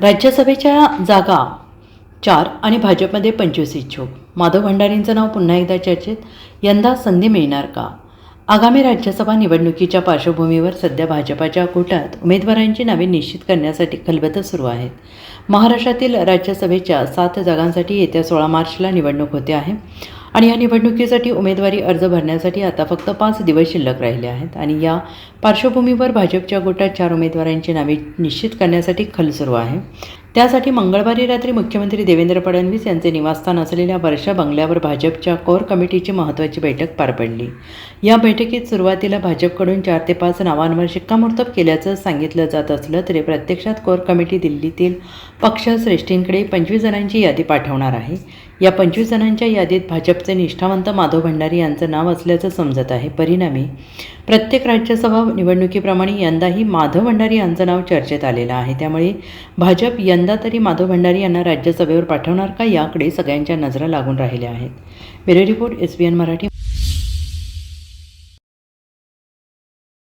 राज्यसभेच्या जागा 4 आणि भाजपमध्ये 25 इच्छुक. माधव भंडारींचं नाव पुन्हा एकदा चर्चेत. यंदा संधी मिळणार का? आगामी राज्यसभा निवडणुकीच्या पार्श्वभूमीवर सध्या भाजपाच्या कोट्यात उमेदवारांची नावे निश्चित करण्यासाठी खलबतं सुरू आहेत. महाराष्ट्रातील राज्यसभेच्या 7 जागांसाठी येत्या 16 मार्चला निवडणूक होते आहे आणि या निवडणुकीसाठी उमेदवारी अर्ज भरण्यासाठी आता फक्त 5 दिवस शिल्लक राहिले आहेत. आणि या पार्श्वभूमीवर भाजपच्या गोटात 4 उमेदवारांची नावे निश्चित करण्यासाठी खल सुरू आहे. त्यासाठी मंगळवारी रात्री मुख्यमंत्री देवेंद्र फडणवीस यांचे निवासस्थान असलेल्या वर्षा बंगल्यावर भाजपच्या कोर कमिटीची महत्त्वाची बैठक पार पडली. या बैठकीत सुरुवातीला भाजपकडून 4 ते 5 नावांवर शिक्कामोर्तब केल्याचं सांगितलं जात असलं तरी प्रत्यक्षात कोर कमिटी दिल्लीतील पक्षश्रेष्ठींकडे 25 जणांची यादी पाठवणार आहे. या 25 जणांच्या यादीत भाजपचे निष्ठावंत माधव भंडारी यांचं नाव असल्याचं समजत आहे. परिणामी प्रत्येक राज्यसभा निवडणुकीप्रमाणे यंदाही माधव भंडारी यांचं नाव चर्चेत आलेलं आहे. त्यामुळे भाजप यंदा तरी माधव भंडारी यांना राज्यसभेवर पाठवणार का याकडे सगळ्यांच्या नजरा लागून राहिल्या आहेत. Bureau report, SBN Marathi.